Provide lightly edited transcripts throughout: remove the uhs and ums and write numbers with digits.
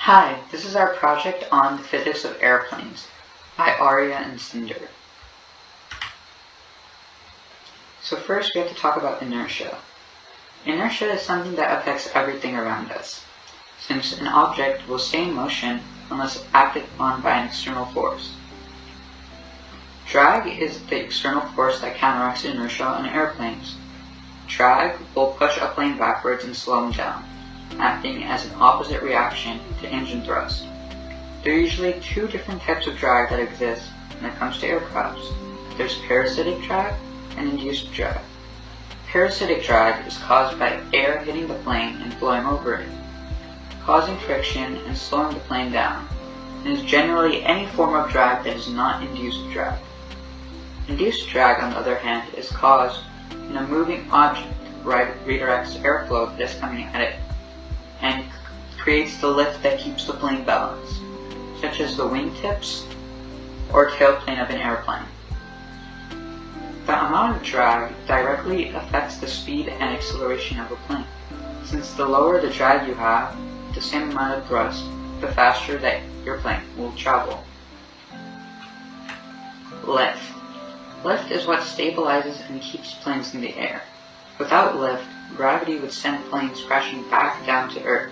Hi, this is our project on the physics of airplanes by Arya and Cinder. So first we have to talk about inertia. Inertia is something that affects everything around us, since an object will stay in motion unless acted upon by an external force. Drag is the external force that counteracts inertia on airplanes. Drag will push a plane backwards and slow them down, acting as an opposite reaction to engine thrust. There are usually two different types of drag that exist when it comes to aircrafts. There's parasitic drag and induced drag. Parasitic drag is caused by air hitting the plane and blowing over it, causing friction and slowing the plane down, and is generally any form of drag that is not induced drag. Induced drag, on the other hand, is caused when a moving object redirects airflow that is coming at it and creates the lift that keeps the plane balanced, such as the wingtips or tailplane of an airplane. The amount of drag directly affects the speed and acceleration of a plane, since the lower the drag you have, the same amount of thrust, the faster that your plane will travel. Lift. Lift is what stabilizes and keeps planes in the air. Without lift, gravity would send planes crashing back down to Earth.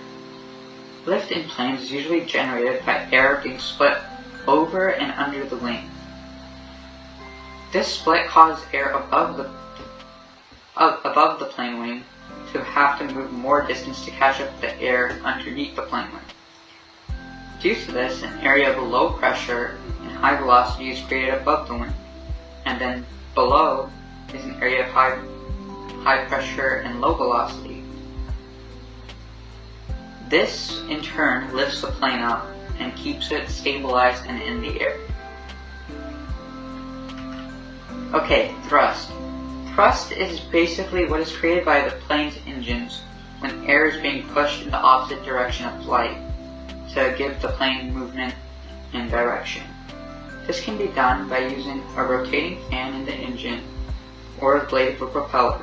Lift in planes is usually generated by air being split over and under the wing. This split causes air above the plane wing to have to move more distance to catch up the air underneath the plane wing. Due to this, an area of low pressure and high velocity is created above the wing, and then below is an area of high pressure and low velocity. This, in turn, lifts the plane up and keeps it stabilized and in the air. Okay, thrust. Thrust is basically what is created by the plane's engines when air is being pushed in the opposite direction of flight to give the plane movement and direction. This can be done by using a rotating fan in the engine or a blade of a propeller.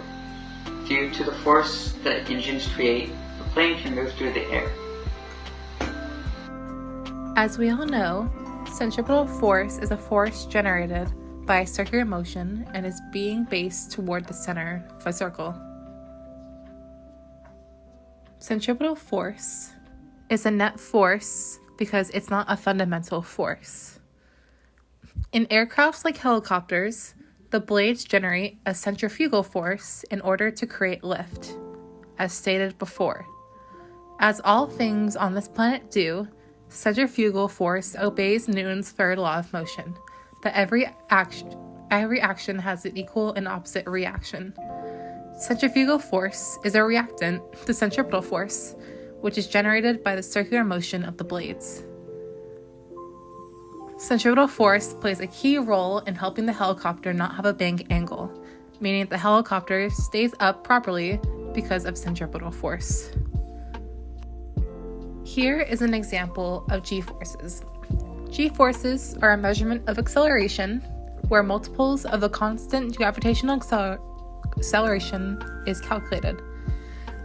Due to the force the engines create, the plane can move through the air. As we all know, centripetal force is a force generated by a circular motion and is being based toward the center of a circle. Centripetal force is a net force because it's not a fundamental force. In aircrafts like helicopters, the blades generate a centrifugal force in order to create lift, as stated before. As all things on this planet do, centrifugal force obeys Newton's third law of motion, that every action has an equal and opposite reaction. Centrifugal force is a reactant to centripetal force, which is generated by the circular motion of the blades. Centripetal force plays a key role in helping the helicopter not have a bank angle, meaning that the helicopter stays up properly because of centripetal force. Here is an example of g-forces. G-forces are a measurement of acceleration where multiples of the constant gravitational acceleration is calculated.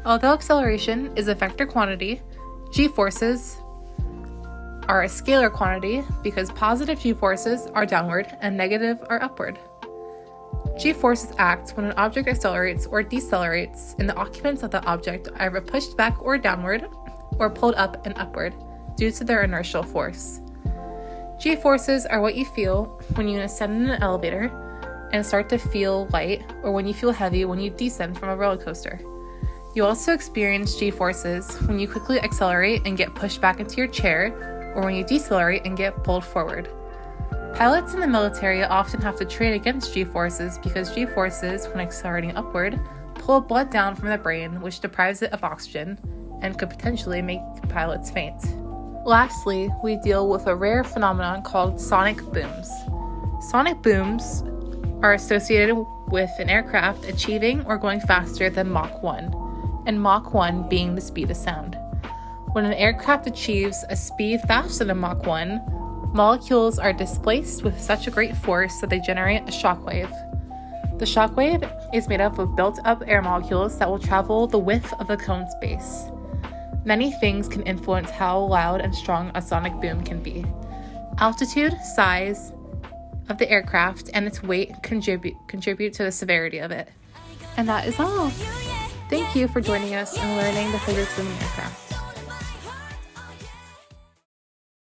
Although acceleration is a vector quantity, g-forces are a scalar quantity because positive g-forces are downward and negative are upward. G-forces act when an object accelerates or decelerates and the occupants of the object are either pushed back or downward or pulled up and upward due to their inertial force. G-forces are what you feel when you ascend in an elevator and start to feel light, or when you feel heavy when you descend from a roller coaster. You also experience G-forces when you quickly accelerate and get pushed back into your chair, or when you decelerate and get pulled forward. Pilots in the military often have to train against G-forces because G-forces, when accelerating upward, pull blood down from the brain, which deprives it of oxygen and could potentially make pilots faint. Lastly, we deal with a rare phenomenon called sonic booms. Sonic booms are associated with an aircraft achieving or going faster than Mach 1, and Mach 1 being the speed of sound. When an aircraft achieves a speed faster than Mach 1, molecules are displaced with such a great force that they generate a shockwave. The shockwave is made up of built-up air molecules that will travel the width of the cone's base. Many things can influence how loud and strong a sonic boom can be. Altitude, size of the aircraft, and its weight contribute to the severity of it. And that is all. Thank you for joining us and learning the physics of an aircraft.